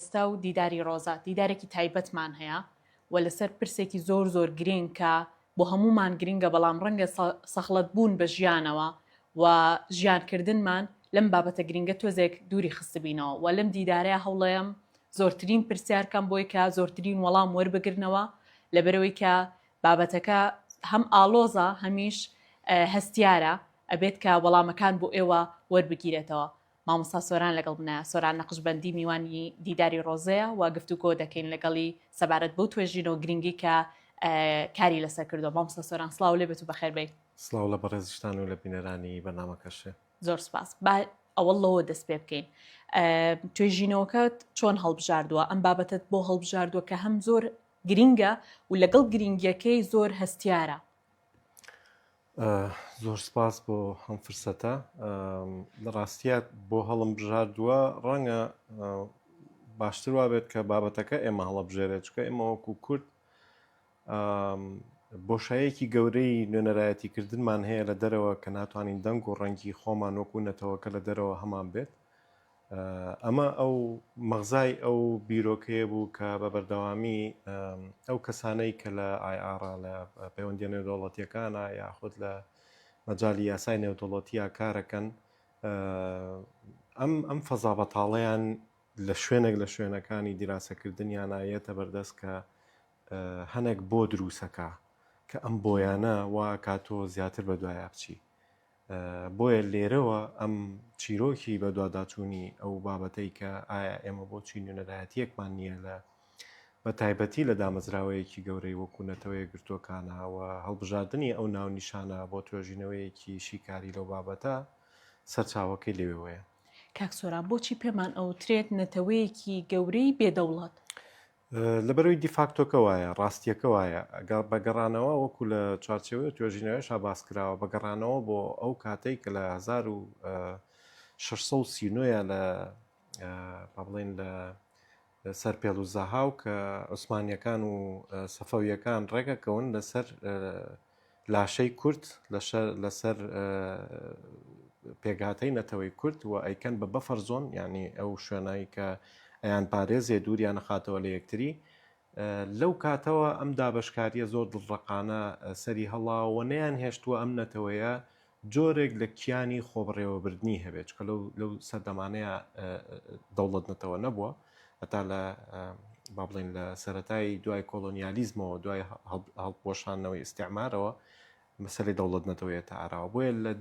ئێستا و دیداری ڕۆزە دیدارێکی تایبەتمان هەیە و لەسەر پرسێکی زۆر گرنگ کە بۆ هەمومان گرنگە بەڵام ڕەنگە سەخڵەت بوون بە ژیانەوە و ژیانکردنمان لەم بابەتە گرنگە تۆزێک دووری خستبینەوە و لەم دیدارەیە هەوڵەیەم زۆرترین پرسیارکەم بۆی کە زۆرترین وەڵام وەربگرنەوە لەبەرەوەی کە بابەتەکە هەم ئالۆزە هەمیش هەستیارە ئەبێت کە وەڵامەکان بۆ ئێوە وەربگیرێتەوە. مامۆستا سۆران لەگەڵ بنە سۆران نەقشبەندی میوانی دیداری ڕۆزەیە و گفتوگۆ دەکەین لەگەڵی سەبارەت بەو توێژینەوە گرنگی کە کاری لەسەر کردو. مامۆستا سۆران سڵاو لێبێت و بەخێر بێت. سڵاو لە بەڕێزشتان و لە بینەرانی بەرنامەکەشێ. زۆر سپاس. ئەوەڵ لەوە دەست پێ بکەین. توێژینەوەکەت چۆن هەڵبژاردووە؟ ئەم بابەتت بۆ هەڵبژاردووە کە هەم زۆر گرنگە و لەگەڵ گرنگیەکەی زۆر هەستیارە. زۆر سپاس بۆ هەم فرسەتە. لە ڕاستیات بۆ هەڵم بژاردووە ڕەنگە باشتر وا بێت کە بابەتەکە ئێمە هەڵەبژێرێت چکە ئێمە وەکو کورد بۆشایەکی گەورەی نوێنەرایەتیکردنمان هەیە لە دەرەوە کە ناتوانین دەنگ و ڕەنگی خۆمان وەکو نەتەوەکە لە دەرەوە هەمان بێت. ئەمە ئەو مەغزای ئەو بیرۆکەیە بوو کە بە بەردەوامی ئەو کەسانەی کە لە IR لە پەیوەندیە نێودەوڵەتیەکانە یاخود لە مەجای یاسای نێودەوڵەتیە کارەکەن ئەم فەزا بەتاڵەیان لە شوێنێک لە شوێنەکانی دیراسەکردنیان ئاەتە بەردەست کە هەنێک بۆ دروستەکە کە ئەم بۆیانە وا کاتۆ زیاتر بە دوایە بچی. بۆیە لێرەوە ئەم چیرۆکی بە دوواداچوونی ئەو بابەتەی کە ئایا ئێمە بۆچی نوێنەرایەتیەکمان نییە لە بە تایبەتی لە دامەزراوەیەکی گەورەی وەکوونەتەوەی گرتوەکانەوە هەڵبژاردننی ئەو ناونیشانە بۆ توێژینەوەیەکی شیکاری لەو بابەتە سەرچاوەکەی لێوەیە. کاک سۆران بۆچی پێمان ئەوترێت نەتەوەیەکی گەورەی بێدەوڵەت؟ لەبەرەوەی دیفاکتۆکە وایە ڕاستیەکە وایە بەگەڕانەوە وەکو لە چوارچێوەی توێژینەوەیشا باس کراوە بەگەڕانەوە بۆ ئەو کاتەی کە لە 1639 لە بڵێن لە سەر پێڵ و زەهاو کە عوسمانیەکان و سەفەویەکان ڕێگەکەون لەسەر لاشەی کورد لەسەر پێگاتەی نەتەوەی کورد و ئەیکەن بە بەفەر زۆن یعنی ئەو شوێنایی کە ئەیان پارێزێ دووریان نەخاتەوە لە یەکتری. لەو کاتەوە ئەم دابشکاریە زۆر دڵڕقانە سەری هەڵاوە نەیان هێشتووە ئەم نەتەوەیە جۆرێک لە کیانی خۆبڕێوەبردنی هەبێت چکە لەو سەردەمانەیە دەوڵەت نەتەوە نەبووە هەتا لە با بڵێن لە سەرەتای دوای کۆلۆنیالیزمەوە دوای هەڵپۆشانەوەی ئیستیعمارەوە مەسەلەی دەوڵەت نەتەوەیە تا ئاراوە. بۆیە لە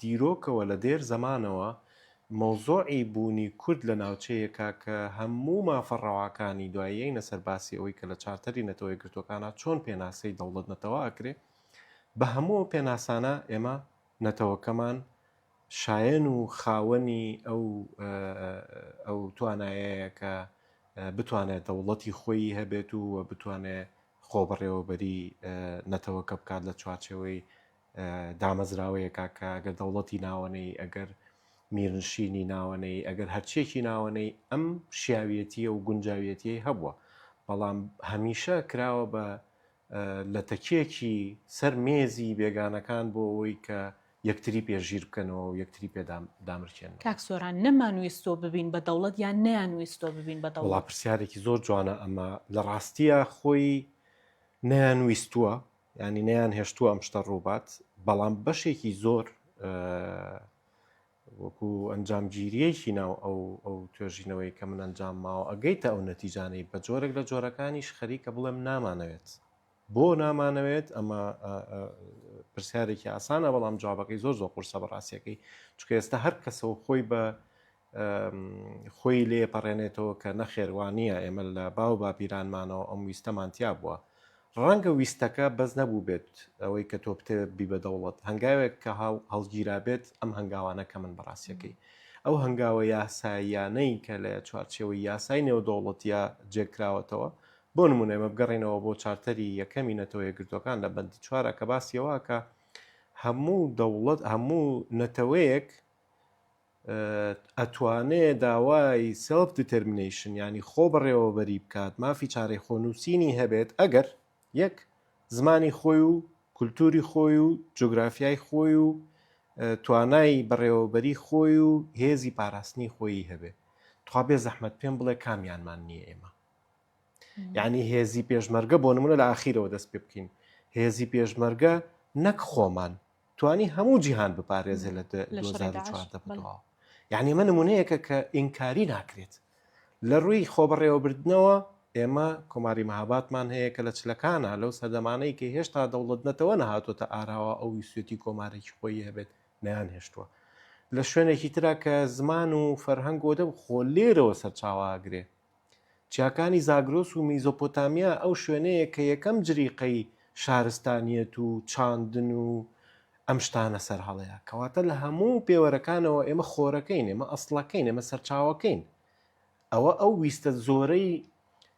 دیرۆکەوە لە دێر زەمانەوە مەوزۆعی بوونی کورد لە ناوچەیەکە کە هەموو مافەڕەواکانی دواییەی نەسەر باسی ئەوەی کە لە چارتەری نەتەوەی گرتوەکانە چۆن پێناسەی دەوڵەت نەتەوە ئەکرێ بە هەموو پێناسانە ئێمە نەتەوەکەمان شایەن و خاوەنی ئەو توانایەیە کە بتوانێت دەوڵەتی خۆی هەبێت و بتوانێت خۆبڕێوەبەری نەتەوەکە بکات لە چوارچێوەی دامەزراوەیەکە کە ئەگەر دەوڵەتی ناوەنەی ئەگەر میرنشینی ناوەنەی ئەگەر هەرچێکی ناوەنەی ئەم شیاویەتیە و گونجاویەتی هەبووە بەڵام هەمیشە کراوە بە لە تەکێکی سەر مێزی بێگانەکان بۆ ئەوەی کە یەکتری پێژیر بکەنەوە و یەکتری پێدامرکێن. کاک سۆران نەمانویستۆ ببین بە دەوڵەت یان نەیانویستۆ ببین بە دەوڵەت؟ وڵا پرسیارێکی زۆر جوانە ئەمە لە ڕاستیە خۆی نەیانویستووە ینی نەیان هێشتووە ئەم شتە ڕووبات بەڵام بەشێکی زۆر وەکو ئەنجامگیریەکی ناو ئەو توێژینەوەی کە من ئەنجام ماوە ئەگەیتە ئەو نەتیجانەی بە جۆرێک لە جۆرەکانیش خەریکە بڵێم نامانەوێت. بۆ نامانەوێت ئەمە پرسیارێکی ئاسانە بەڵام جوابەکەی زۆر قورسە بەڕاستیەکەی چکە ئێستا هەر کەسەوە خۆی بە خۆی لێ پەڕێنێتەوە کە نەخێوانییە ئێمە لە باو باپیرانمانەوە ئەم ویستەمانتیا بووە ڕەنگە ویستەکە بەس نەبوو بێت ئەوەی کە تۆ بتێ بی بە دەوڵەت هەنگاوێک کە هەڵگیرا بێت ئەم هەنگاوانەکە من بەڕاستیەکەی ئەو هەنگاوە یاساییانەی کە لە چوارچێوەی یاسای نێودەوڵەتیە جێکراوەتەوە بۆ نمونە ئێمە بگەڕێنەوە بۆ چارتەری یەکەمی نەتەوەی گرتوەکان لە بەندی چوارە کە باسیەوە کە هەموو دەوڵەت هەموو نەتەوەیەک ئەتوانێت داوای سێلف دیترمینیشن ینی خۆ بەڕێوەبەری بکات مافی چارەی خۆنووسینی هەبێت ئەگەر یەک زمانی خۆی و کولتوری خۆی و جۆگرافیای خۆی و توانای بەڕێوەبەری خۆی و هێزی پاراستنی خۆی هەبێت توا بێ زەحمەت پێم بڵێ کامیانمان نییە ئێمە. یعنی هێزی پێشمەرگە بۆ نمونە لە ئاخیرەوە دەست پێ بکەین، هێزی پێشمەرگە نەک خۆمان توانی هەموو جیهان بپارێزێ لە 2014 بەدەواوە. یعنی ئێمە نمونەیەکە کە ئینکاری ناکرێت لە ڕووی خۆبەڕێوەبردنەوە. ئێمە کۆماری مەهابادمان هەیە کە لە چلەکانە لەو سەردەمانەی کە هێشتا دەوڵەت نەتەوە نەهاتۆتە ئاراوە ئەو ویسوێتی کۆمارێکی خۆی هەبێت نەیان هێشتووە. لە شوێنێکی ترا کە زمان و فەرهەنگ و دەب خۆ لێرەوە سەرچاواگرێ. چیاکانی زاگرۆس و میزۆپۆتامیا ئەو شوێنەیە کە یەکەم جریقەی شارستانیەت و چاندن و ئەم شتانە سەر هەڵەیە، کەواتە لە هەموو پێوەرەکانەوە ئێمە خۆرەکەین، ئێمە ئەسڵەکەین، ئێمە سەرچاوەکەین. ئەوە ئەو ویستە زۆرەی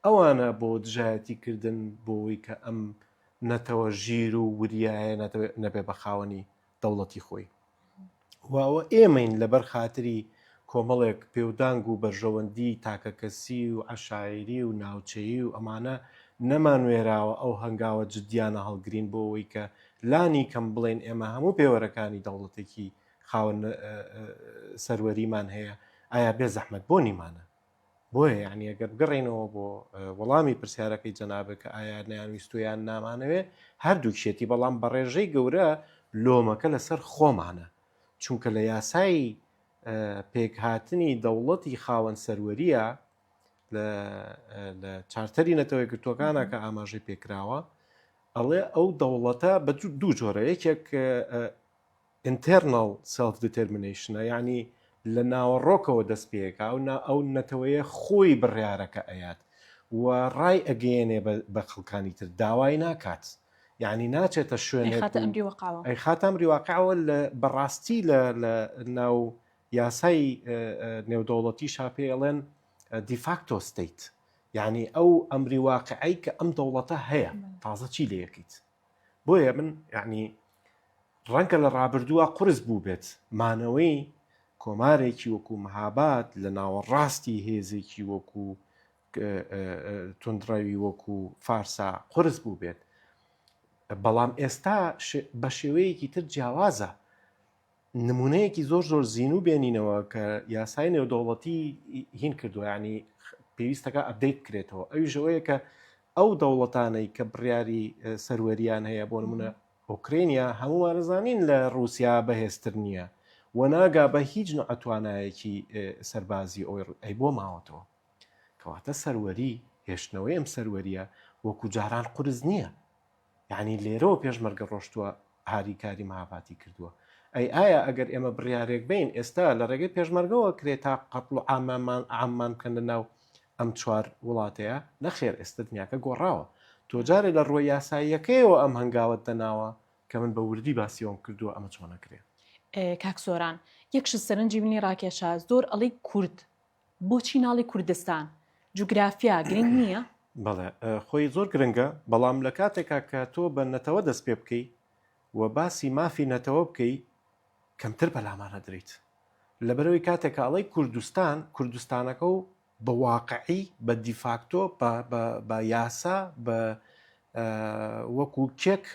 ئەوانە بۆ دژایەتیکردن بۆەوەی کە ئەم نەتەوە ژیر و وریایە نەبێ بە خاوەنی دەوڵەتی خۆی. واوە ئێمەین لەبەر خاتری کۆمەڵێک پێودانگ و بەرژەوەندی تاکەکەسی و عەشایری و ناوچەیی و ئەمانە نەمانوێراوە ئەو هەنگاوە جدیانە هەڵگرین بۆ ئەوەی کە لانی کەم بڵێن ئێمە هەموو پێوەرەکانی دەوڵەتێکی خاوەن سەروەریمان هەیە، ئایا بێ زەحمەت بۆ نیمانە؟ بۆیە یعنی ئەگەر بگەڕێنەوە بۆ وەڵامی پرسیارەکەی جەنابێت کە ئایا نەیانویستویان نامانەوێ، هەردووکشێتی بەڵام بە ڕێژەی گەورە لۆمەکە لەسەر خۆمانە، چونکە لە یاسای پێکهاتنی دەوڵەتی خاوەن سەروەریە لە چارتەری نەتەوەی گرتوەکانە کە ئاماژەی پێکراوە ئەڵێ ئەو دەوڵەتە بە دوو جۆرە، یەکێک internal self determination، یعنی لە ناوەڕۆکەوە دەست پێەکە ئەو نەتەوەیە خۆی بڕیارەکە ئەیات و ڕای ئەگەیەنێ بە خەڵکانی تر، داوای ناکات، یعنی ناچێتە شوێنێک ئەی خاتە ئەمری واقعەوە بەڕاستی لە ناو یاسای نێودەوڵەتی شاپێ ئەڵێن دیفاکتۆ ستیت، یعنی ئەو ئەمری واقعی کە ئەم دەوڵەتە هەیە تازە چی لە یەکەیت. بۆیە من یعنی ڕەنگە لە ڕابردووە قورس بوو بێت مانەوەی کۆمارێکی وەکو مەهاباد لە ناوەڕاستی هێزێکی وەکو توندڕەوی وەکو فارسا قورس بوو بێت، بەڵام ئێستا بە شێوەیەکی تر جیاوازە. نمونەیەکی زۆر زۆر زیینوو بێنینەوە کە یاسای نێودەوڵەتی هین کردووە، ینی پێویستەکە ئەپدەیت کرێتەوە. ئەویژەوەیە کە ئەو دەوڵەتانەی کە بڕیاری سەروەریان هەیە بۆ نمونە ئۆکرینیا هەمووانەزانین لە رووسیا بەهێزتر نییە و ناگا بە هیچ توانایەکی سەربازی ئەی بۆ ماوەتەوە. کەواتە سەروەری هێشتنەوەی ئەم سەروەریە وەکو جاران قورس نییە، یعنی لێرەوە پێشمەرگە ڕۆشتووە هاریکاری مەهابادی کردووە. ئایا ئەگەر ئێمە بڕیارێک بین ئێستا لە ڕێگەی پێشمەرگەوە کرێت تا قەتڵ و عاممان بکەن لەناو ئەم چوار وڵاتەیە؟ نەخێر، ئێستا دنیاکە گۆڕاوە. تۆ جارێ لە ڕۆی یاساییەکەیەوە ئەم هەنگاوت دەناوە کە من بە وردی باسیەوەم کردووە ئەمە چۆن نەکرێت. کاکسۆران یەکش سەرنجی منی ڕاکێشە زۆر ئەڵی کورد، بۆچی ناڵی کوردستان؟ جوگرافیا گرنگ نییە؟ بەڵێ خۆی زۆر گرنگە، بەڵام لە کاتێکا کە تۆ بە نەتەوە دەست پێ بکەی و باسی مافی نەتەوە بکەی کەمتر بەلامانە دەریت. لەبەرەوەی کاتێک ئاڵی کوردستانەکە و بە واقعی بە دیفاکتۆ بە یاسا بە وەکو کێک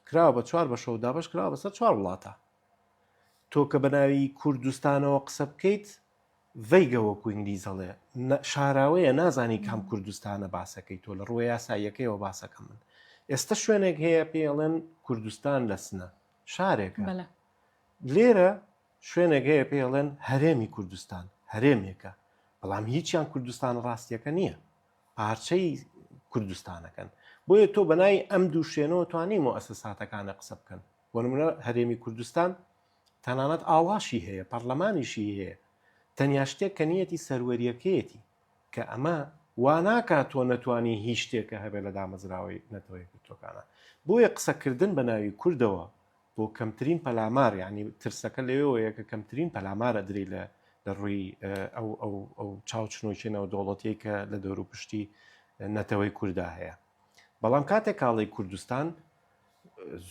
کراوە بە چوار بە شەو دابش کراوە بەسەر چوار وڵاتە. تۆ کە بەناوی کوردستانەوە قسە بکەیت ڤەیگە وەکو ئینگلیزەڵێ شاراوەیە نازانی کام کوردستانە باسەکەی تۆ لە ڕووی یاساییەکەیەوە باسەکە من. ئێستا شوێنێک هەیە پێڵێن کوردستان لە سنە شارێکە، لێرە شوێنێک هەیە پێڵێن هەرێمی کوردستان، هەرێمێکە، بەڵام هیچیان کوردستان ڕاستیەکە نییە، پارچەی کوردستانەکەن. بۆیە تۆ بەنای ئەم دوو شوێنەوە توانی مؤسساتەکانە قسە بکەن. بۆ نمونە هەرێمی کوردستان تەنانەت ئاواشی هەیە، پەرلەمانیشی هەیە، تەنیا شتێک کە نیەتی سەروەریەکەیەتی کە ئەمە وا ناکات تۆ نەتوانی هیچ شتێکە هەبێت لە دامەزراوەی نەتەوەی گرتوەکانە. بۆیە قسەکردن بە ناوی کوردەوە بۆ کەمترین پەلامار، یعنی ترسەکە لەوەیە کە کەمترین پەلامارە دەری لە ڕووی ئەو چاوچنۆکێنەوە دەوڵەتەیە کە لە دەور و پشتی نەتەوەی کووردا هەیە. بەڵام کاتێک کاڵی کوردستان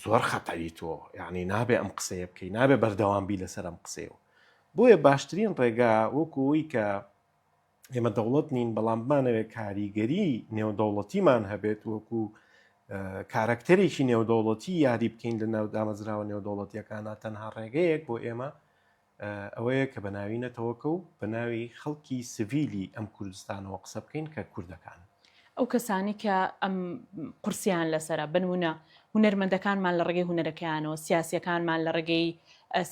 زۆر خەتەری تۆ، یعنی نابێ ئەم قسەیە بکەی، نابێ بەردەوامبی لەسەر ئەم قسەیەوە. بۆیە باشترین ڕێگا وەکوەوەی کە ئێمە دەوڵەت نین بەڵام بمانەوێت کاریگەری نێودەوڵەتیمان هەبێت وەکو کارکتەرێکی نێودەوڵەتی یاری بکەین لە ناو دامەزراوە نێودەوڵەتیەکانە، تەنها ڕێگەیەک بۆ ئێمە ئەوەیە کە بەناوینەتەوەکە و بە ناوی خەڵکی سڤیلی ئەم کوردستانەوە قسە بکەین کە کوردەکان. ئەو کەسانی کە ئەم قورسیان لەسرە بنمونە هونەرمەندەکانمان لە ڕێگەی هونەرەکەیانەوە، سیاسیەکانمان لە ڕێگەی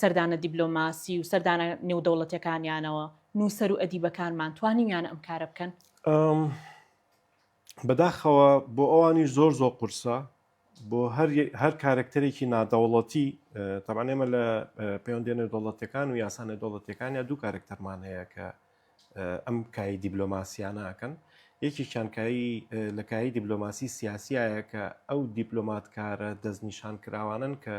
سەردانە دیبلۆماسی و سەردانە نێودەوڵەتیەکانیانەوە، نووسەر و ئەدیبەکانمان توانیمیان ئەم کارە بکەن؟ بەداخەوە بۆ ئەوانی زۆر قورسە بۆ هەر کارکتەرێکی نادەوڵەتی تەبان ئێمە لە پەیوەندیە دەوڵەتەکان و یاسانە دەوڵەتەکانیان دوو کارکتەرمان هەیە کە ئەم کای دیبلۆماسیانەکەن. یەکێکیان لە کایی دیبلۆماسی سیاسیایە کە ئەو دیبلۆماتکارە دەستنیشان کراوانن کە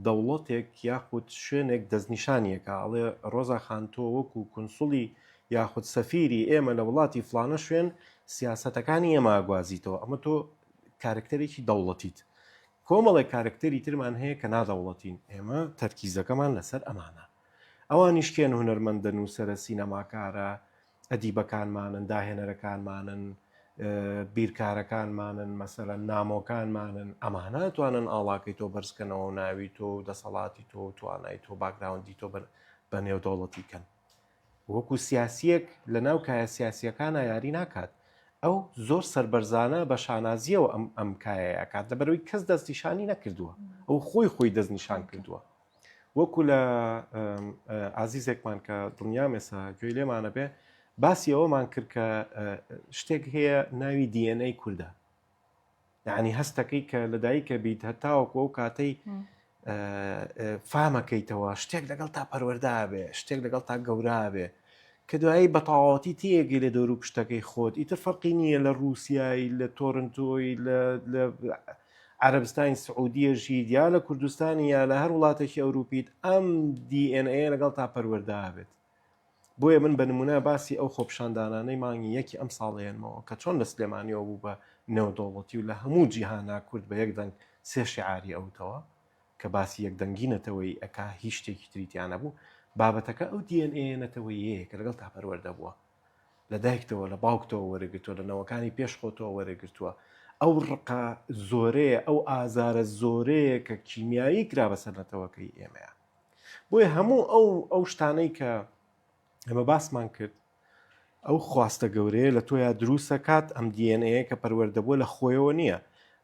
دەوڵەتێک یاخود شوێنێک دەستنیشانیەکە ئەڵێ ڕۆزا خانتۆ وەکو کونسوڵی یاخود سەفیری ئێمە لە وڵاتی فلانە شوێن سیاسەتەکانی ئێمە ئاگوازیتەوە، ئەمە تۆ کارکتەرێکی دەوڵەتیت. کۆمەڵێک کارکتەری ترمان هەیە کە نادەوڵەتین، ئێمە تەرکیزەکەمان لەسەر ئەمانە. ئەوانیشکێن هونەرمەندن و سەرە سینەماکارە، ئەدیبەکانمانن، داهێنەرەکانمانن، بیرکارەکانمانن، مەسەلەن نامۆکانمانن، ئەمانە توانن ئاڵاکەی تۆ بەرزکەنەوە و ناوی تۆ و دەسەڵاتی تۆ و توانای تۆ باگراوندی تۆ بە نێودەوڵەتی کەن. وەکو سیاسیەک لە ناو کایە سیاسیەکانە یاری ناکات. ئەو زۆر سەربەرزانە بە شانازیەوە ئەم کایەکات لەبەرەوەی کەس دەستنیشانی نەکردووە، ئەو خۆی دەستنیشان کردووە. وەکو لە ئازیزێکمان کە دڵنیا مێسا گوێی لێمانە بێ باسی ئەوەمان کرد کە شتێک هەیە ناوی DNA کووردە، یعنی هەستەکەی کە لەدایکە بیت هەتاوەکو ئەو کاتەی فامەکەیتەوە شتێک لەگەڵ تا پەروەردا بێ، شتێک لەگەڵ تا گەورا بێ کە دوایی بەتەواوەتی تێگەی لە دەور و پشتەکەی خۆت ئیتر فەرقی نییە لە رووسایی، لە تۆرنتۆی، لە عەرەبستانی سعودیەژیت یا لە کوردستانی یا لە هەر وڵاتێکی ئەوروپیت ئەم DNA لەگەڵ تا پەروەردا بێت. بۆیە من بە نمونە باسی ئەو خۆپشاندانانەی مانگی یەکی ئەم ساڵێنمەوە کە چۆن لە سلێمانیەوە بوو بە نێودەوڵەتی و لە هەموو جیهانا کورد بە یەک دەنگ سێ شیعاری ئەوتەوە کە باسی یەکدەنگینەتەوەی ئەکا هیچ شتێکی تریتیانە بوو. بابەتەکە ئەو DNA نەتەوەیەیە کە لەگەڵ تا پەروەردە بووە، لە دایکتەوە لە باوکتەوە وەرەگرتووە، لە نەوەکانی پێش خۆتەوە وەرەگرتووە. ئەو ڕقە زۆرەیە، ئەو ئازارە زۆرەیە کە کیمیایی کرا بەسەر نەتەوەکەی ئێمەیە. بۆیە هەموو ئەو شتانەی کە ئەمە باسمان کرد ئەو خواستە گەورەیە لە تۆیا دروستە کات ئەم DNA کە پەروەردەبووە لە خۆیەوە نییە.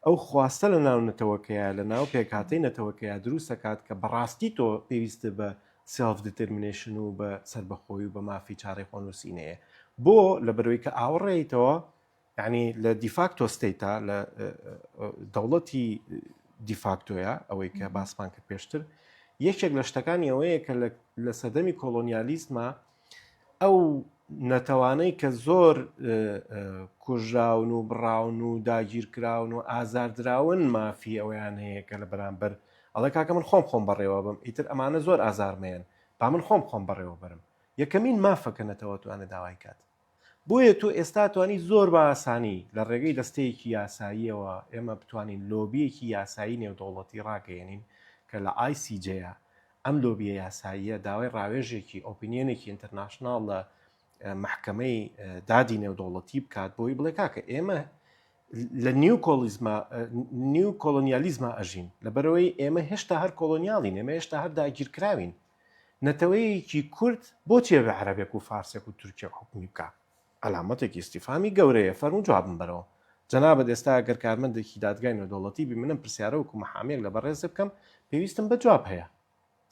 ئەو خواستە لە ناو نەتەوەکەیە، لە ناو پێکاتەی نەتەوەکەیە دروستە کات کە بەڕاستی تۆ پێویستە بە سێلف دیترمینیشن و بە سەربەخۆی و بە مافی چارەی خۆنووسینەیە. بۆ لە بەرەوەی کە ئاوەڕێیتەوە، یعنی لە دیفاکتۆ ستەیتا، لە دەوڵەتی دیفاکتۆیە ئەوەی کە باسمان کرد پێشتر، یەکێک لە شتەکانی ئەوەیە کە لە سەردەمی کۆلۆنیالیزمە ئەو نەتەوانەی کە زۆر کوژراون و بڕاون و داگیرکراون و ئازاردراون مافی ئەویان هەیە کە لە بەرامبەر ئەڵێ کاکە من خۆم بەڕێوە بم، ئیتر ئەمانە زۆر ئازارمەیەن، با من خۆم بەڕێوە بەرم. یەکەمین مافەکە نەتەوە توانە داوای کات. بۆیە تو ئێستا توانی زۆر بە ئاسانی لە ڕێگەی دەستەیەکی یاساییەوە ئێمە بتوانین لۆبیەکی یاسایی نێودەوڵەتی ڕاگەیەنین کە لە ICJ ئەم لۆبیە یاساییە داوای ڕاوێژێکی ئۆپینیۆنێکی ئینتەرناشناڵ لە محکەمەی دادی نێودەوڵەتی بکات بۆی بڵێ کاکە ئێمە لە نیو کۆلۆنیالیزمە ئەژین، لەبەرەوەی ئێمە هێشتا هەر کۆلۆنیاڵین، ئێمە هێشتا هەر داگیرکراوین. نەتەوەیەکی کورد بۆچێ بە عەرەبێک و فارسێک و تورکێک حکومی بکات؟ ئەلامەتێکی استیفامی گەورەیە. فەرموو جوابم بەرەوە. جەنابەت ئێستا ئەگەر کارمەندێکی دادگای نێودەوڵەتی بی منم پرسیارە وەکو مەحامێک لە بەڕێز بکەم، پێویستم بە جواب هەیە،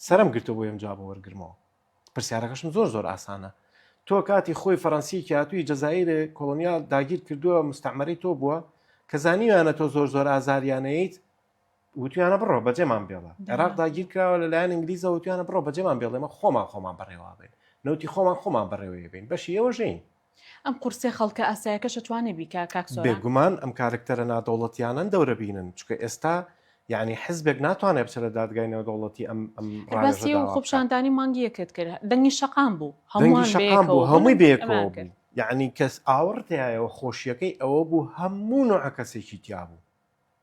سەرم گرتەوە بۆ ئەم جوابە وەرگرمەوە. پرسیارەکەشم زۆر ئاسانە. تۆ کاتی خۆی فەڕەنسی هاتووی جەزائیرێ کۆلۆنیال داگیر کردووە، مستەعمەرەی تۆ بووە کە زانیویانە تۆ زۆر ئازاریانەیەیت، وتویانە بڕۆ بەجێمان بێڵە. عێراق داگیر کراوە لەلایەن ئینگلیزە، وتویانە بڕۆ بەجێمان بێڵێ، ئێمە خۆمان بەڕێوە بین، نەوتی خۆمان بەڕێوەیە بین. بەشی ئێوە ژین. ئەم قورسێ خەڵکە ئاسایەکەش توانێ بیکا کاکسۆران؟ بێگومان ئەم کارکتەرە نادەوڵەتیانن دەورە بینن، چکە ئێستا یعنی حزبێک ناتوانێت بچێت لە دادگای نێودەوڵەتی ئەم باسی و خۆپشاندانی مانگیەکەت کرد، دەنگی شەقام بوو، هەمووی بێکەوە بوو. یعنی کەس ئاوەڕتایەوە خۆشیەکەی ئەوە بوو هەموو نوع کەسێکی تیا بوو،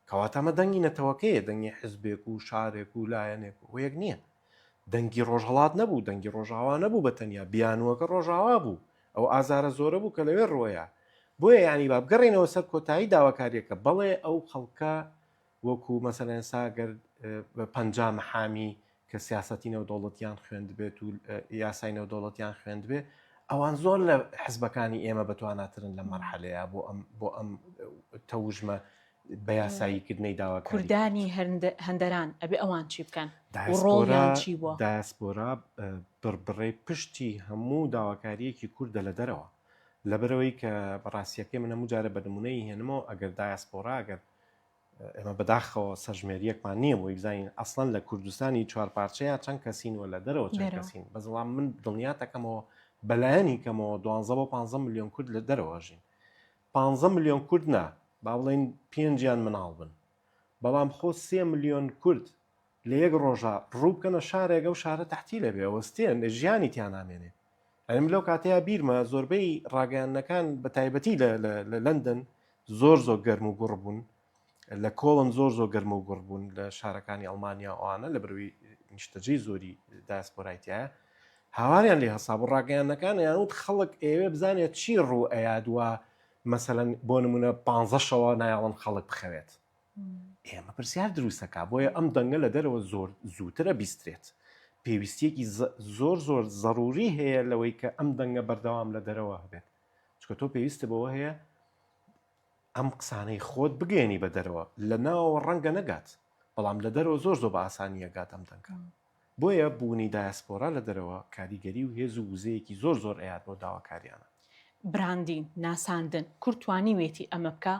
کەواتە ئەمە دەنگی نەتەوەکەیە، دەنگی حزبێک و شارێک و لایەنێک و یەک نییە. دەنگی ڕۆژهەڵات نەبوو، دەنگی ڕۆژاوا نەبوو بەتەنیا، بیانوەکە ڕۆژاوا بوو، ئەو ئازارە زۆرە بوو کە لەوێ ڕۆیە. بۆیە یعنی با بگەڕێنەوە سەر کۆتایی داواکاریەکە، بەڵێ ئەو خەڵکە وەکو مەسەلەن ساگەر 50 محامی کە سیاسەتی نێودەوڵەتیان خوێندبێت و یاسای نێودەوڵەتیان خوێندبێ ئەوان زۆر لە حزبەکانی ئێمە بەتواناترن لە مەرحەلەیە بۆ ئەم تەوژمە بە یاساییکردنەی داواکاری کوردانی هەندەران ئەبێ ئەوان چی بکەن ڕۆڵیان چی بووە دایسپۆرا بڕبڕێ پشتی هەموو داواکاریەکی کووردە لە دەرەوە لەبەرەوەی کە بەڕاستیەکەی من هەموو جارە بە نمونەی هێنمەوە ئەگەر دایسپۆرا ئەگەر ئێمە بەداخەوە سەرژمێریەکمان نییە بۆی بزانین ئەسڵەن لە کوردستانی چوار پارچەیە چەند کەسینوە لە دەرەوە چەند کەسین بەزڵام من دڵنیا دەکەمەوە بەلایەنی کەمەوە 12 بۆ 15 میلیۆن کورد لە دەرەوەژین 15 میلیۆن کورد نا با بڵێن پێنجیان مناڵ بن بەڵام خۆ 3 میلیۆن کورد لە یەک ڕۆژە ڕوو بکەنە شارێکە و شارە تەحتی لەبێ وەستێن لە ژیانی تیان نامێنێ ئەم لەو کاتەیە بیرمە زۆربەی ڕاگەیانەکان بە تایبەتی لە لەندەن زۆر گەرم و گوڕ بوون لە کۆڵن زۆر گەرم و گوڕ بوون لە شارەکانی ئەڵمانیا ئەوانە لە بروی نیشتەجێی زۆری دایسپۆرایتیایە هاواریان لێ هەسا بۆ ڕاگەیانەکان یانوت خەڵک ئێوێ بزانێت چی ڕوو ئەیادووە مەسەلەن بۆ نمونە 15 شەوە نایاڵن خەڵک بخەوێت ئێمە پرسیار دروستەکە بۆیە ئەم دەنگە لە دەرەوە زۆر زووترە بیسترێت پێویستیەکی زۆر ضروری هەیە لەوەی کە ئەم دەنگە بەردەوام لە دەرەوە هەبێت چکە تۆ پێویستە بەوە هەیە ئەم قسانەی خۆت بگەێنی بە دەرەوە لە ناوەوە ڕەنگە نەگات بەڵام لە دەرەوە زۆر بە ئاسانیە گات ئەم دەنگە بۆیە بوونی دایسپۆرا لە دەرەوە کاریگەری و هێز و وزەیەکی زۆر ئەیات بۆ داواکاریانە براندین ناساندن کورتوانی وێتی ئەمە بکە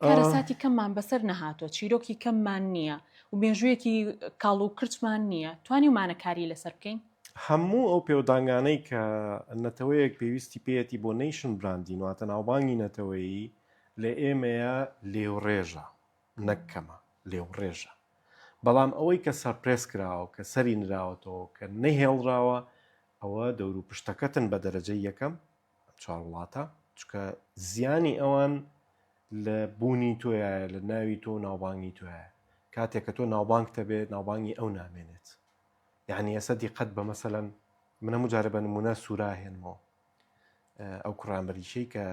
کارەساتی کەممان بەسەر نەهاتۆ چیرۆکی کەممان نییە و مێژوویەکی کاڵ و کرچمان نییە توانی ومانەکاری لەسەر بکەین هەموو ئەو پێودانگانەی کە نەتەوەیەک پێویستی پێەتی بۆ نیشن براندین واتە ناوبانگی نەتەوەیی لە ئێمەیە لێوڕێژە نەکەمە لێوڕێژە بەڵام ئەوەی کە سەرپرێس کراوە کە سەری نراوەتەوە کە نەهێڵراوە ئەوە دەور و پشتەکەتن بە دەرەجەی یەکەم چوار وڵاتە چکە زیانی ئەوان لە بوونی تۆیە لە ناوی تۆ ناوبانگی تۆیە کاتێک کە تۆ ناوبانگتە بێت ناوبانگی ئەو نامێنێت یعنی ئێستا دیقەت بە مەسەلەن منە مجارە بە نمونە سوورا هێنمەوە ئەو کوڕامەریشەی کە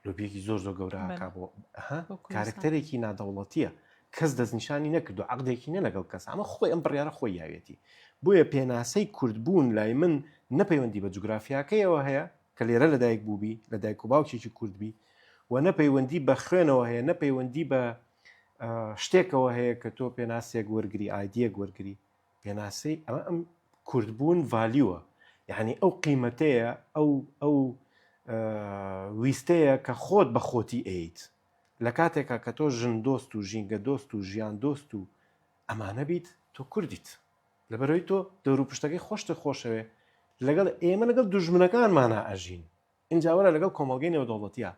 لۆبیەکی زۆر گەورەکە بۆ کارکتەرێکی نادەوڵەتیە کەس دەستنیشانی نەکردو عەقدێکی نە لەگەڵ کەس ئەمە خۆی ئەم بڕیارە خۆی یاوێتی بۆیە پێناسەی کوردبوون لای من نەپەیوەندی بە جوگرافیاکەیەوە هەیە کە لێرە لەدایک بووبی لە دایک و باوکێکی کوردبی و نەپەیوەندی بە خوێنەوە هەیە نەپەیوەندی بە شتێکەوە هەیە کە تۆ پێناسێک وەرگری ئایدیەک وەرگری پێناسەی ئەمە ئەم کوردبوون ڤالیوە یعنی ئەو قیمەتەیە ئەو ویستەیە کە خۆت بە خۆتی ئەیت لە کاتێکە کە تۆ ژن دۆست و ژینگە دۆست و ژیان دۆست و ئەمانە بیت تۆ کوردیت لەبەرەوەی تۆ دەور و پشتەکەی خۆشتە خۆشەوێ لەگەڵ ئێمە لەگەڵ دوژمنەکانمانە ئەژین اینجاوەرە لەگەڵ کۆمەڵگەی نێودەوڵەتیە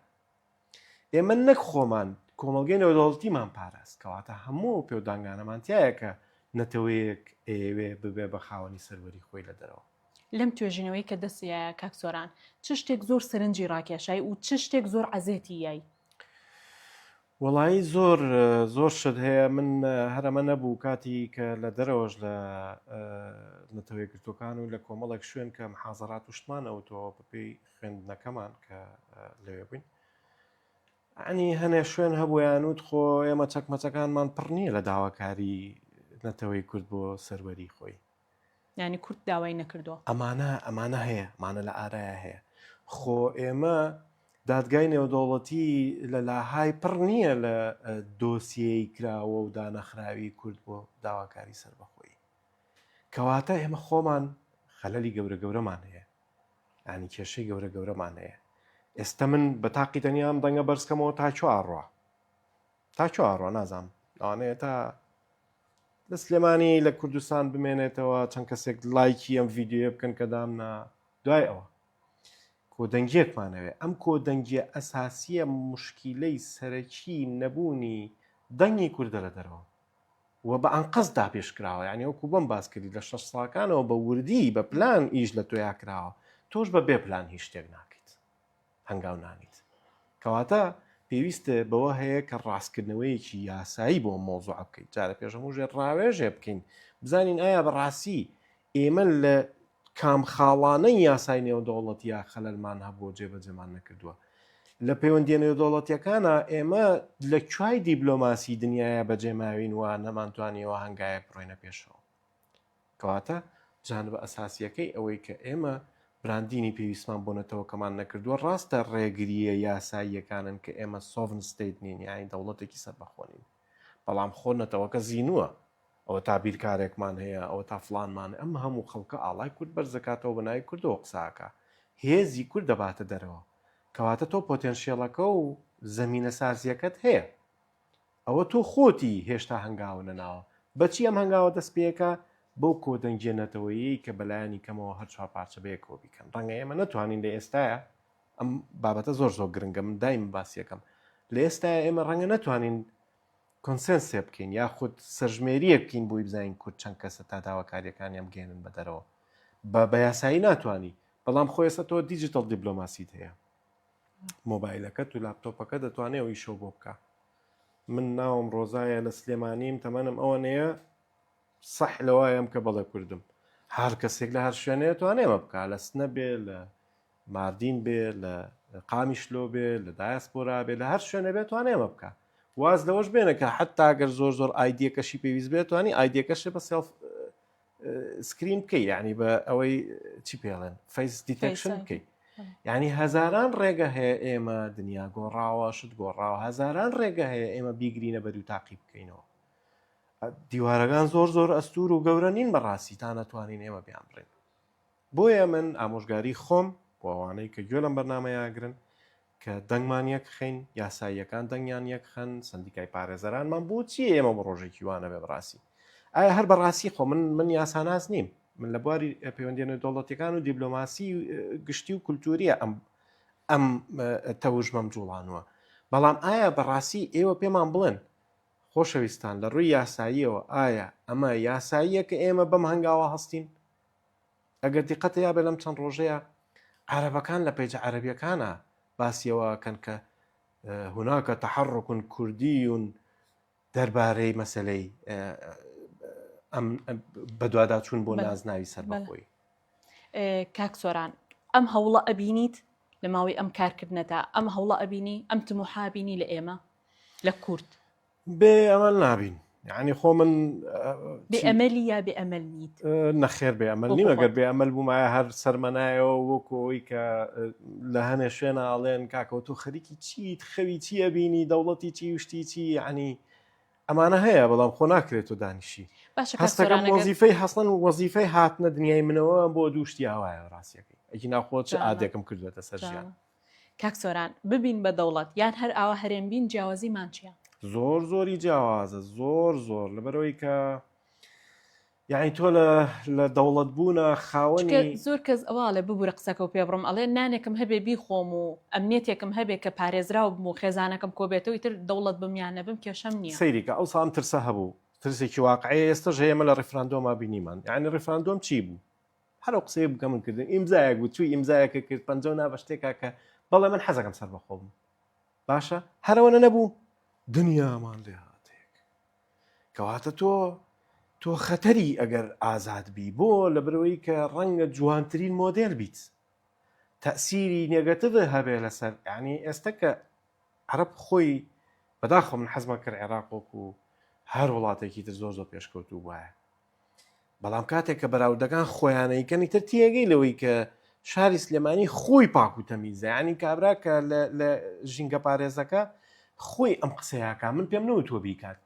ئێمە نەک خۆمان کۆمەڵگەی نێودەوڵەتیمان پاراست کەواتە هەموو پێودانگانەمانتیایە کە نەتەوەیەک ئێوێ ببێ بە خاوەنی سەروەری خۆی لە دەرەوە لەم توێژینەوەی کە دەستیایە کاکسۆران چ شتێک زۆر سەرنجی ڕاکێشایی و چ شتێک زۆر عەزێتی یای وەڵایی زۆر شت هەیە من هەرەمە نەبوو کاتی کە لە دەرەوەش لە نەتەوەی گرتوەکان و لە کۆمەڵێک شوێن کە محازەرات وشتمان ئەوتەوە بەپێی خوێندنەکەمان کە لەوێ بووین ئەنی هەنێ شوێن هەبوویان وت خۆ ئێمە چەکمەچەکانمان پڕ نییە لە داواکاری نەتەوەی کورد بۆ سەروەری خۆی ینی کورد داوای نەکردووە ئەمانە هەیە ئەمانە لە ئارایە هەیە خۆ ئێمە دادگای نێودەوڵەتی لە لاهای پڕ نییە لە دۆسیەی کراوە و دانەخراوی کورد بۆ داواکاری سەربەخۆیی کەواتە ئێمە خۆمان خەلەلی گەورەمان هەیە ینی کێشەی گەورەمان هەیە ئێستا من بە تاقی تەنیام دەنگە بەرزکەمەوە تا چوارڕۆ نازانم ئەوانەیە تا لە سلێمانی لە کوردستان بمێنێتەوە چەند کەسێک لایکی ئەم ڤیددیۆ بکەن کە دامنا دوای ئەوە کۆدەنگیەکمانەوێ ئەم کۆدەنگیە ئەساسیە مشکیلەی سەرەکی نەبوونی دەنگی کوردە لە دەرەوە و بە ئەنقەس داپێشکراوە یعنی وەکو بەم باس کردی لە 6 ساڵەکانەوە بە وردی بە پلان ئیش لە تۆیا کراوە تۆش بە بێ پلان هیچ شتێک ناکەیت هەنگاو نانیت کەواتە پێویستە بەوە هەیە کە ڕاستکردنەوەیەکی یاسایی بۆ مۆزوع بکەیت جارە پێشەموژێ ڕاوێژێ بکەین بزانین ئایا بەڕاستی ئێمە لە کام خاڵانەی یاسای نێودەوڵەتیە خەلەلمان هەبووە جێبەجێمان نەکردووە لە پەیوەندیە نێودەوڵەتیەکانە ئێمە لە کوای دیبلۆماسی دنیاە بەجێماوین وە نەمانتوانیەوە هەنگایەک بڕۆینە پێشەوە کەواتە جانبە ئەساسیەکەی ئەوەی کە ئێمە براندینی پێویستمان بۆنەتەوە کەمان نەکردووە ڕاستە ڕێگریە یاساییەکانن کە ئێمە سۆڤن ستیت نین یانی دەوڵەتێکی سەربەخۆنین بەڵام خۆنەتەوەکە زیینووە ئەوە تا بیرکارێکمان هەیە ئەوە تا فلانمانە ئەمە هەموو خەڵکە ئاڵای کورد بەرزەکاتەوە بەنای کوردەوە قساکە هێزی کورد دەباتە دەرەوە کەواتە تۆ پۆتێنشیێڵەکە و زەمینە سازیەکەت هەیە ئەوە تۆ خۆتی هێشتا هەنگاوە نەناوە بەچی ئەم هەنگاوە دەست پێەکە بەو کۆدەنگێنێتەوەیی کە بەلایانی کەمەوە هەر چوار پارچە بەیەکەوە بیکەن ڕەنگە ئێمە نەتوانین لە ئێستاە ئەم بابەتە زۆر گرنگە من دایم باسیەکەم لە ئێستاە ئێمە ڕەنگە نەتوانین کۆنسنسێ بکەین یاخود سەرژمێریە بکەین بۆی بزانین کورد چەند کەسە تا داواکاریەکانیان بگەێنن بە دەرەوە بە یاسایی ناتوانانی بەڵام خۆی ئێستا تۆ دیجیتال دیبلۆماسیت هەیە مۆبایلەکەت و لاپتۆپەکە دەتوانێت ئەوی شەو بۆ بکە من ناوم ڕۆزایە لە سلێمانیم تەمەنم ئەوە نەیە سەح لەوایەم کە بەڵێ کوردم هەر کەسێک لە هەر شوێنەیە توانێمە بکە لە سنە بێ لە ماردین بێ لە قامیشلۆ بێ لە دایسپۆرا بێ لە هەر شوێنە بێت توانێمە بکە واز لەوەش بێنە کە حتا گەر زۆر ئایدیەکەشی پێویست بێت توانی ئایدیەکەشی بە سێڵف سکرین بکەی یعنی بە ئەوەی چی پێڵێن فەیس دیتەکشن بکەی یعنی هەزاران ڕێگە هەیە ئێمە دنیا گۆڕاوە شت گۆڕاوە هەزاران ڕێگە هەیە ئێمە بیگرینە بەر و تاقی بکەینەوە دیوارەکان زۆر ئەستور و گەورە نین بەڕاستی تا نەتوانین ئێمە بیان بڕین بۆیە من ئامۆژگاری خۆم بۆ ئەوانەی کە گوێ لەم بەرنامەیەگرن کە دەنگمان یەک خەین یاساییەکان دەنگیان یەک خەن سندیکای پارێزەرانمان بۆ چیە ئێمە بە ڕۆژێکی وانە بێ بڕاستی ئایا هەر بەڕاستی خۆ من یاساناس نیم من لە بواری پەیوەندیێنە دەوڵەتەکان و دیبلۆماسی گشتی و کولتوریە ئەم تەوژمەم جوڵانوە بەڵام ئایا بەڕاستی ئێوە پێمان بڵێن خۆشەویستان لە ڕووی یاساییەوە ئایا ئەمە یاساییە کە ئێمە بەم هەنگاوە هەستین ئەگەر دیقەتە یا بێ لەم چەند ڕۆژەیە عەرەبەکان لە پێیجە عەرەبیەکانە باسیەوەکەن کە هوناکە تەحەڕک کوردی دەربارەی مەسەلەی بەدواداچوون بۆ نازناوی سەربەخۆی کاک سۆران ئەم هەوڵە ئەبینیت لە ماوەی ئەم کارکردنەدا ئەم هەوڵە ئەبینی ئەم تموحابینی لە ئێمە لە کورد بێ ئەمەل نابین یعنی خۆ من بێئەمەلی یا بێئەمەل نیت نەخێر بێ ئەمەل نیم ئەگەر بێ ئەمەل بوومایە هەر سەرمەنایەوە وەکۆی کە لە هەنێ شوێنە ئاڵێن کاکەوە تۆ خەریکی چیت خەوی چیە بینی دەوڵەتی چی وشتی چی یعنی ئەمانە هەیە بەڵام خۆ ناکرێت و دانیشی هەستەکەم وەزیفەی هەسڵەن وەزیفەی هاتنە دنیای منەوە بۆ دووشتی ئاوایە ڕاستیەکەی ئەکی ناخۆت چ ئادێکم کردوێتە سەر ژیان کاک سۆران ببین بە دەوڵەت یان هەر ئاوا هەرێن بین جیاوازیمان چییە زۆری جیاوازە زۆر لەبەرەوەی کە یعنی تۆ لە دەوڵەت بوونە خاوەنی زۆر کەس ئەوواڵێ ببوورە قسەکە و پێ بڕم ئەڵێ نانێکم هەبێ بیخۆم و ئەمنێتێکم هەبێ کە پارێزرا و بوو خێزانەکەم کۆبێتەوەی تر دەوڵەت بمیانە بم کێشەم نییە سەیریکە ئەو سام ترسە هەبوو ترسێکی واقعی ئێستاش هەیەمە لە ڕیفراندۆما بینیمان یعنی ڕیفراندۆم چی بوو هەرو قسەی بکە من کردن ئیمزایەک بوو توی ئیمزایەکە کرد پەنجە و ناوە شتێکا کە بەڵێ من حەزەکەم سەر بەخۆم باشە هەرەوەنە نەبوو دنیامان لێ هاتێک کەواتە تۆ خەتەری ئەگەر ئازاد بی بۆ لە برەوەی کە ڕەنگە جوانترین مۆدێل بیت تەسیری نێگەتیڤ هەبێ لەسەر یعنی ئێستا کە عەرەب خۆی بەداخۆ من حەزمە کرد عێراق وەکو هەر وڵاتێکی تر زۆر پێشکەوتوو وایە بەڵام کاتێک کە بەراوردەکان خۆیانەیەکەنی تر تێگەی لەوەی کە شاری سلێمانی خۆی پاک و تەمیزە یعنی کابرا کە لە ژینگە پارێزەکە خۆی ئەم قسەیاکە من پێم نەوتوە بیکات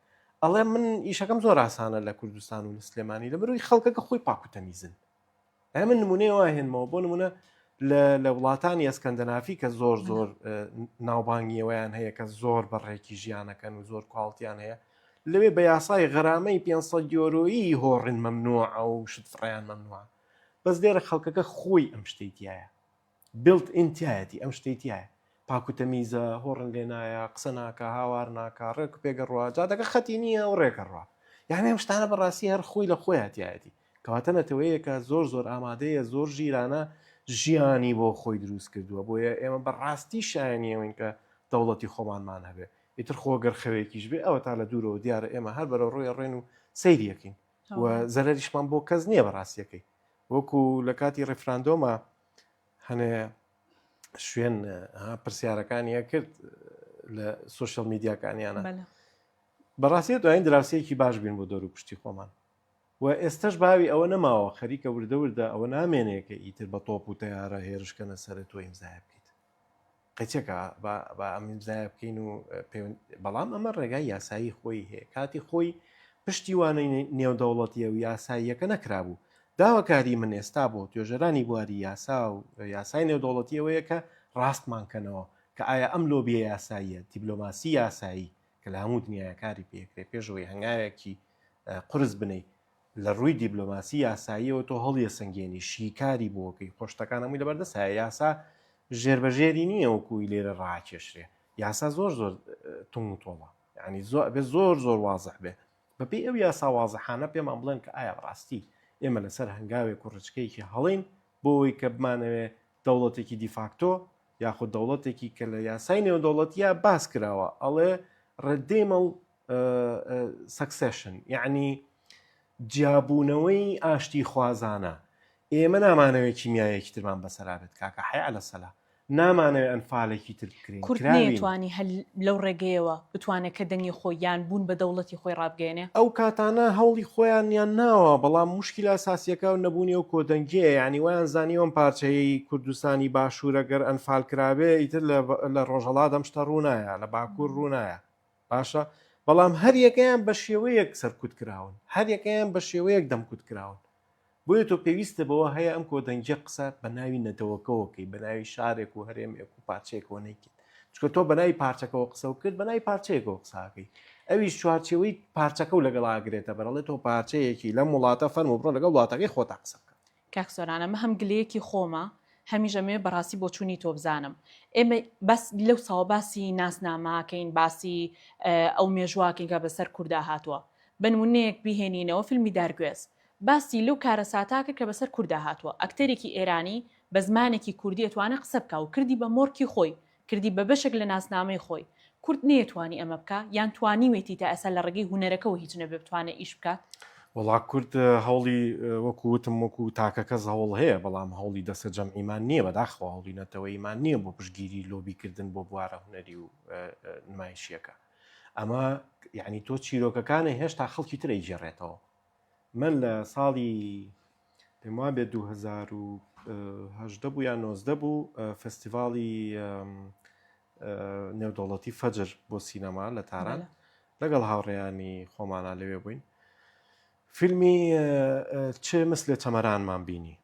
ئەڵێ من ئیشەکەم زۆر ئاسانە لە کوردستان و لە سلێمانی لە بەروی خەڵکەکە خۆی پاک و تەمیزن من نمونەیەوە هێنمەوە بۆ نمونە لە وڵاتانی ئەسکەندەنافی کە زۆر ناوبانگیەوەیان هەیە کە زۆر بەڕێکی ژیانەکەن و زۆر کواڵتیان هەیە لەوێ بە یاسای غەرامەی 500 یۆرۆیی هۆڕین مەمنوع ئەو شت فڕیان مەمنوع بەس دێرە خەڵکەکە خۆی ئەم شتێتیایە بڵت ئینتایەتی ئەم شتێتیایە پاک و تەمیزە هۆڕن لێ نایە قسە ناکە هاوار ناکە ڕێک و پێگەڕوا جادەکە خەتی نییە و ڕێگەڕوا یعنی ئەم شتانە بەڕاستی هەر خۆی لە خۆیاتیایەتی کەواتە نەتەوەیە کە زۆر ئامادەیە زۆر ژیرانە ژیانی بۆ خۆی دروست کردووە بۆیە ئێمە بەڕاستی شایەنیەوەین کە دەوڵەتی خۆمانمان هەبێ ئیتر خۆگەر خەوێکیش بێ ئەوە تا لە دوورەوە دیارە ئێمە هەر بەرە ڕۆی ڕێن و سەیریەکەین و زەرریشمان بۆ کەس نییە بەڕاستیەکەی وەکو لە کاتی ڕێفراندۆمە هەنێ شوێن پرسیارەکانیە کرد لە سوشەل میدیاکانیانە بەڕاستی دوایین دراوسەیەکی باش بین بۆ دەور و پشتی خۆمان و ئێستش باوی ئەوە نەماوە خەریکە وردە وردە ئەوە نامێنێکە ئیتر بە تۆپ و تەیارە هێرشکەنە سەر تۆ ئیمزای بکەیت قەچەکە بە ئەم ئیمزای بکەین و بەڵام ئەمە ڕێگای یاسایی خۆی هەیە کاتی خۆی پشتیوانەی نێودەوڵەتیە و یاساییەکە نەکرابوو داواکاری من ئێستا بۆ توێژەرانی بواری یاسا و یاسای نێودەوڵەتیەوەیە کە ڕاستمانکەنەوە کە ئایا ئەم لۆبیە یاساییە دیبلۆماسی یاسایی کە لە هەموو دنیای کاری پێکرێ پێشەوەی هەنگاوێکی قرس بنەی لە ڕووی دیبلۆماسی یاساییەوە تۆ هەڵیە سنگێنی شیکاری بۆکەی خۆشتەکان هەمووی لەبەردەسایە یاسا ژێربەژێری نییە وەکوی لێرە ڕاکێشرێ یاسا زۆر زۆر تونگ و تۆڵە ینی زۆر زۆر وازح بێ بەپێی ئەو یاسا وازەحانە پێمان بڵێن کە ئایا ڕاستی ئێمە لەسەر هەنگاوێک و ڕچکەیەکی هەڵین بۆەوەی کە بمانەوێ دەوڵەتێکی دیفاکتۆ یاخود دەوڵەتێکی کە لە یاسای نێودەوڵەتیە باس کراوە ئەڵێ ڕێدێمەڵ سەکسێشن یعنی جیابوونەوەی ئاشتی خوازانە ئێمە نامانەوێت کیمیایەکی ترمان بەسەرابێت کاکە حیا لە سەلا نامانەوێت ئەنفالێکی تر بکرین کورد نێتوانی هەل لەو ڕێگەیەوە بتوانێت کە دەنگی خۆی یان بوون بە دەوڵەتی خۆی ڕابگەێنێ ئەو کاتانە هەوڵی خۆیان یان ناوە بەڵام مشکل ئاساسیەکە و نەبوونی و کۆدەنگێ ینی وایان زانیوەم پارچەی کوردستانی باشوورەگەر ئەنفال کرابێ ئیتر لە ڕۆژەڵا دەمشتە ڕوونایە لە باکوور ڕوونایە باشە بەڵام هەر یەکەیان بە شێوەیەک سەرکوت کراون هەر یەکەیان بە شێوەیەک دەمکوت کراون بۆیە تۆ پێویستە بەوە هەیە ئەم کۆدەنگە قسە بە ناوی نەتەوەکەوەکەی بە ناوی شارێک و هەرێمێک و پارچەیەکەوە نەیکرد چکە تۆ بە ناوی پارچەکەەوە قسە و کرد بە ناوی پارچەیەکەوە قساکەی ئەویش چوارچەوەی پارچەکە و لەگەڵ ئاگرێتە بەرەڵێت تۆ پارچەیەکی لەم وڵاتە فەرم و بڕۆ لەگەڵ وڵاتەکەی خۆتا قسە بکە کاکسۆرانە مە هەم گلەیەکی خۆمە هەمیژەمێ بەڕاستی بۆ چوونی تۆ بزانم ئێمە بەس لەو ساوە باسی ناسناماکەین باسی ئەو مێژواکەین کە بەسەر کووردا هاتووە بنمونەیەک بیهێنینەوە فیلمی دارگوێز باسی لەو کارە ساتاکە کە بەسەر کووردا هاتووە ئەکتەرێکی ئێرانی بە زمانێکی کوردی ئەتوانێت قسە بکە و کردی بە مۆرکی خۆی کردی بە بەشێک لە ناسنامەی خۆی کورد نێتوانی ئەمە بکە یان توانیوێتی تا ئەسا لە ڕێگەی هوەرەکەەوە هیچ نەبێ بتوانێت ئیش بکات وڵا کورد هەوڵی وەکوتم وەکو تاکەکەس هەوڵ هەیە بەڵام هەوڵی دەسە جەم ئیمان نییە بەداخەوە هەوڵی نەتەوە ئیمان نییە بۆ پشگیری لۆبیکردن بۆ بوارە هوەری و نمایشیەکە ئەمە یعنی تۆ چیرۆکەکانی هێشتا خەڵکی ترەی جێڕێتەوە من لە ساڵی پێم وابێ 2010 بوو یان 19 بوو فستیڤاڵی نێودەوڵەتی فەجر بۆ سینەما لە تاران لەگەڵ هاوڕێیانی خۆمانە لەوێ بووین فیلمی چێ مثلێ چەمەرانمان بینی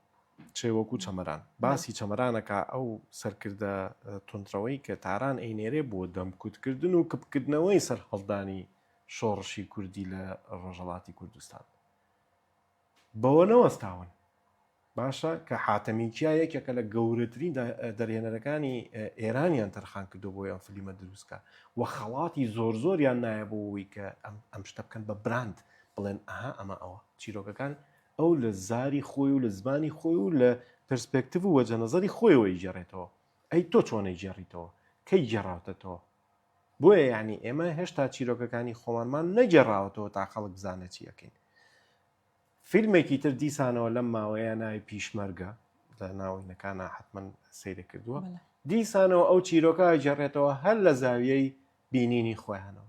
چێ وەکو چەمەران باسی چەمەرانەکە ئەو سەرکردە تونندڕەوەی کە تاران ئەینێرێ بۆ دەمکوتکردن و کپکردنەوەی سەر هەڵدانی شۆڕشی کوردی لە ڕۆژەڵاتی کوردستان بەوە نەوەستاون باشە کە حاتەمیکیا یەکێکە لە گەورەترین دەرهێنەرەکانی ئێرانیان تەرخان کردو بۆی ئەم فلیمە دروستکە و خەڵاتی زۆر زۆریان نایە بۆەوەی کە ئەم شتە بکەن بە براند بڵێن ئەها ئەمە ئەوە چیرۆکەکان ئەو لە زاری خۆی و لە زمانی خۆی و لە پرسپێکتیڤ و وەجهنەزەری خۆیەوەی جێڕێتەوە ئەی تۆ چۆنەی جێڕیتەوە کەی جێڕاوتەوە بۆیە یعنی ئێمە هێشتا چیرۆکەکانی خۆمانمان نەجێڕاوەتەوە تا خەڵک بزانێت چی یەکەین فیلمێکی تر دیسانەوە لەم ماوەیە ناوی پیشمەرگە لە ناوینەکانە حتمما سەیرە کردووە دیسانەوە ئەو چیرۆکە جێڕێتەوە هەر لە زاویەی بینینی خۆیانەوە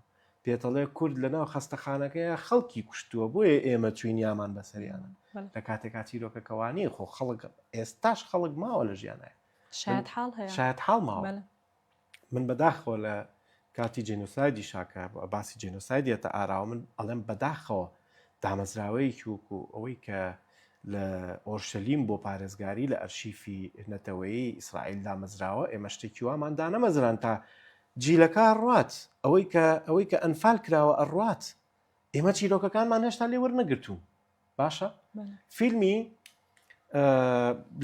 پێتەڵێ کورد لەناو خەستەخانەکەیە خەڵکی کوشتووە بۆیە ئێمە چوینیامان بەسەریانە لە کاتێکا چیرۆکەکەوانی خۆ خەڵک ئێستاش خەڵک ماوە لە ژیانایە شاید حاڵ ماوە من بەداخەوە لە کاتی جێنۆسایدی شاکە باسی جێنۆسایدێتە ئاراوە من ئەڵێم بەداخەوە دامەزراوەیەکی وەکو ئەوەی کە لە ئۆرشەلیم بۆ پارێزگاری لە ئەرشیفی نەتەوەیی ئیسرائیل دامەزراوە ئێمە شتێکی وامان دانەمەزران تا جیلەکە ڕات ئەوەی کە ئەنفال کراوە ئەڕات ئێمە چیرۆکەکانمان هێشتا لێ وەرنەگرتوون باشە فیلمی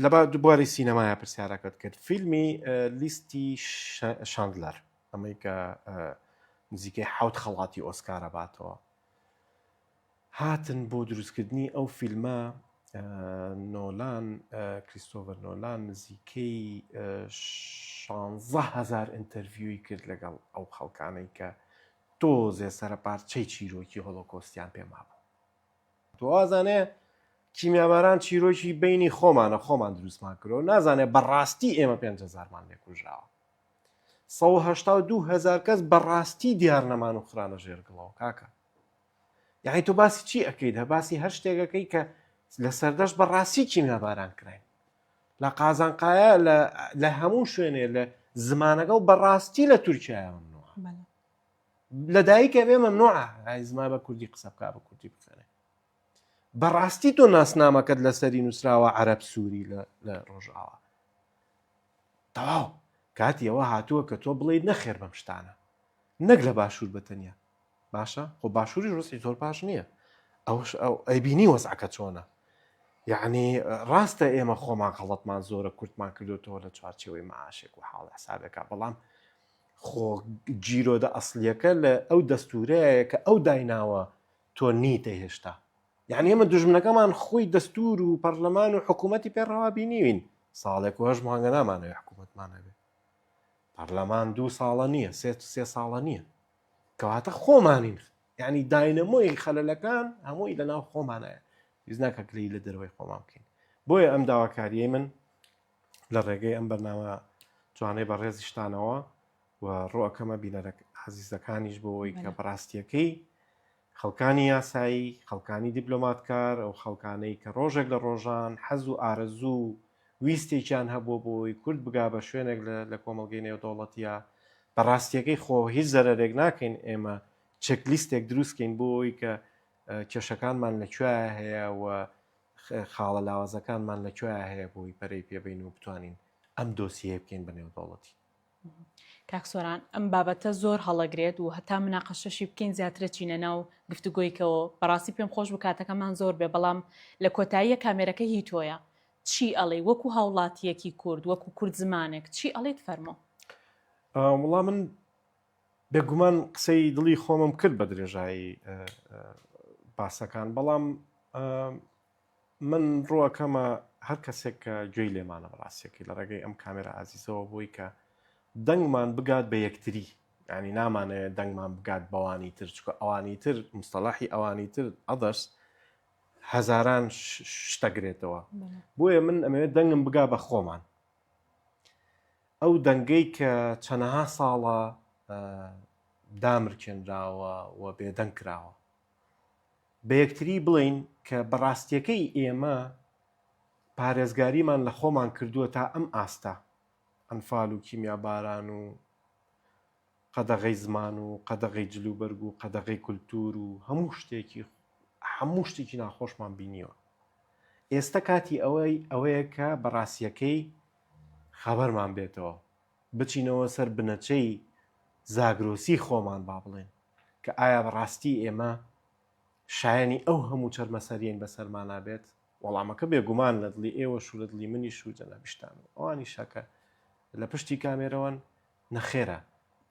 لە دووبارەی سینەمایە پرسیارەکەت کرد فیلمی لیستی شاندلەر ئەمەی کە نزیکەی 7 خەڵاتی ئۆسکارە باتەوە هاتن بۆ دروستکردنی ئەو فیلمە نۆلان کریستۆفەر نۆلان نزیکەی 16,000 ئینتەرویوی کرد لەگەڵ ئەو خەڵکانەی کە تۆزێ سەرپارچەی چیرۆکی هۆلۆکۆستیان پێما بوو تۆ ئازانێ کیمیاباران چیرۆکی بینی خۆمان دروستمان کردەوە نازانێ بەڕاستی ئێمە 5,000مان لێکوژراوە 182,000 کەس بەڕاستی دیار نەمان و خرانە ژێرگڵەوە کاکە یعنی تۆ باسی چی ئەەکەیت هە باسی هەر شتێکەکەی کە لە سەردەشت بەڕاستی کیمیاباران کراین لە قازانقایە لە هەموو شوێنێ لە زمانەکە و بەڕاستی لە تورکیایە ممنوعە لە دایکە بێ ممنوعە زمان بە کوردی قسە بکا بە کوردی بخێنێ بەڕاستی تۆ ناسنامەکەت لەسەری نووسراوە عەرەب سووری لە ڕۆژاوە تەواو کاتی ئەوە هاتووە کە تۆ بڵێیت نەخێر بەم شتانە نەک لە باشوور بەتەنیا باشە خۆ باشووری ڕۆستی زۆر باش نییە ئەو ئەیبینی وەزعەکە چۆنە یعنی ڕاستە ئێمە خۆمان غەڵەتمان زۆرە کورتمان کردوتەوە لە چوارچێوەی مەعاشێک و حاڵ حسابێکە بەڵام خۆ جیرۆدە ئەسڵیەکە لە ئەو دەستورەیە کە ئەو دایناوە تۆ نیتە هێشتا یعنی ئێمە دوژمنەکەمان خۆی دەستور و پەرلەمان و حکوومەتی پێڕەوا بینیوین ساڵێک و هەژ مانگە نامانەوێ حکوومەتمانە بێ پەرلەمان 2 ساڵە نییە 3 ساڵە نییە کەواتە خۆمانین یعنی داینەمۆی خەلەلەکان هەمووی لەناو خۆمانایە ویزناکە کلی لە دەروی خۆمان بکەین بۆیە ئەم داواکاریەی من لە ڕێگەی ئەم بەرنامە جوانەی بەڕێزی شتانەوە و ڕۆەکەمە بینەرە عزیزەکانیش بۆەوەی کە بەڕاستیەکەی خەڵکانی یاسایی خەڵکانی دیپلۆماتکار ئەو خەڵکانەی کە ڕۆژێک لە ڕۆژان حەز و ئارەزوو ویستێکیان هەبووە بۆی کورد بگا بە شوێنێک لە کۆمەڵگەی نێودەوڵەتیە بەڕاستیەکەی خۆ هیچ زەرەرێک ناکەین ئێمە چێکلیستێک دروستکەین بۆی کە کێشەکانمان لەکوێ هەیە و خاڵە لاوازەکانمان لەکوێ هەیە بۆی پەرەی پێبین و بتوانین ئەم دۆسیە بکەین بە نێودەوڵەتی کاکسۆران ئەم بابەتە زۆر هەڵەگرێت و هەتا مناقەشەشی بکەین زیاترە چینە ناو گفتوگۆیکەوە بەڕاستی پێم خۆش بوو کاتەکەمان زۆر بێ بەڵام لە کۆتاییە کامێرەکە هی تۆیە چی ئەڵێ وەکو هاوڵاتیەکی کورد وەکو کورد زمانێک چی ئەڵێت فەرمۆ وڵام من بێگومان قسەی دڵی خۆمم کرد بە درێژایی باسەکان بەڵام من ڕۆەکەمە هەر کەسێک کە گوێی لێمانە بەڕاستیەکەی لە ڕێگەی ئەم کامێرە عزیزەوە بۆی کە دەنگمان بگات بە یەکتری ینی نامانەیە دەنگمان بگات بەوانی تر چکە ئەوانی تر مستەلاحی ئەوانی تر ئەدەست هەزاران شتەگرێتەوە بۆیە من ئەمەوێت دەنگم بگا بە خۆمان ئەو دەنگەی کە چەندەها ساڵە دامرکێنراوە و بێدەنگ کراوە بە یەکتری بڵین کە بەڕاستیەکەی ئێمە پارێزگاریمان لە خۆمان کردووە تا ئەم ئاستا ئەنفال و کیمیاباران و قەدەغەی زمان و قەدەغەی جلوبەرگ و قەدەغەی کولتور و هەموو شتێکی ناخۆشمان بینیوە ئێستا کاتی ئەوەیە کە بەڕاستیەکەی خەبەرمان بێتەوە بچینەوە سەر بنەچەی زاگرۆسی خۆمان با بڵێن کە ئایا بەڕاستی ئێمە شایانی ئەو هەموو چەرمەسەریین بەسەرمان نابێت وەڵامەکە بێگومان لە دڵی ئێوەش و لە دڵی منیش و جەنابیشتان و ئەوانی شەکە لە پشتی کامێرەوەن نەخێرە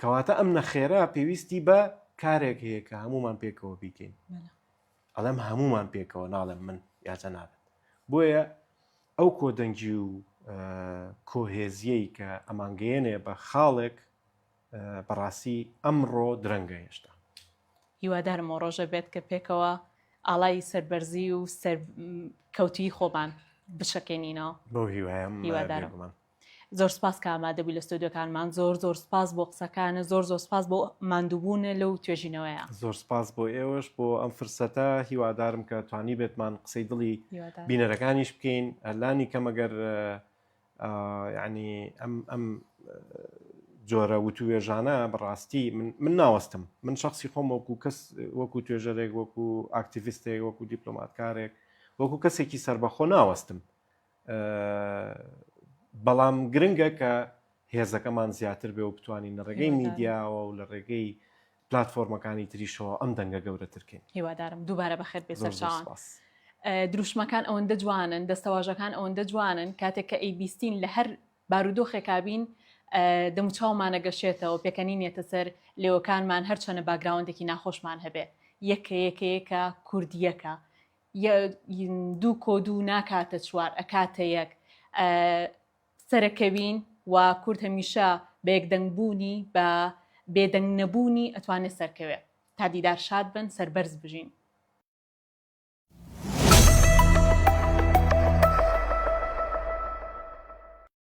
کەواتە ئەم نەخێرە پێویستی بە کارێک هەیە کە هەمومان پێکەوە بیکەین ئەڵەم هەمومان پێکەوە ناڵێم من یاجە نابێت بۆیە ئەو کۆدەنگی و کۆهێزیەی کە ئەمانگەیەنێ بە خاڵێک بەڕاستی ئەمڕۆ درەنگە هێشتا هیوادارمەوە ڕۆژە بێت کە پێکەوە ئاڵای سەربەرزی و کەوتی خۆمان بشەکەینینەوە بۆ هیوادارم زۆر سپاس کە ئامادەبووی لە ستۆدیۆکانمان زۆر سپاس بۆ قسەکانە زۆر سپاس بۆ ماندووبوونە لەو توێژینەوەیە زۆر سپاس بۆ ئێوەش بۆ ئەم فرسەتە هیوادارم کە توانی بێتمان قسەی دڵی بینەرەکانیش بکەین ئەلانی کەمەگەر یعنی ئەم جۆرە وتوێژانە بەڕاستی من ناوەستم من شخصی خۆم وەکو کەس وەکو توێژەرێک وەکو ئاکتیڤیستێک وەکو دیپلۆماتکارێک وەکو کەسێکی سەربەخۆ ناوەستم بەڵام گرنگە کە هێزەکەمان زیاتر بێ و بتوانین لە ڕێگەی میدیاوە و لە ڕێگەی پلاتفۆرمەکانی تریشەوە ئەم دەنگە گەورەترکەین هیوادارم دووبارە بەخێر بێ سەرچاوان دروشمەکان ئەوەندە جوانن دەستەواژەکان ئەوەندە جوانن کاتێک کە ئەیبیستین لە هەر بارودۆخێکابین دەموچاومانە گەشێتەوە پێکەنینێتە سەر لێوەکانمان هەرچەنە باگراوندێکی ناخۆشمان هەبێ یەکەیەکە کوردیەکە دوو کۆدوو ناکاتە چوار ئەکاتە یەک سەرەکەوین و کورد هەمیشە بە یەکدەنگبوونی بە بێدەنگ نەبوونی ئەتوانێت سەرکەوێت تا دیدار شاد بن سەربەرز بژین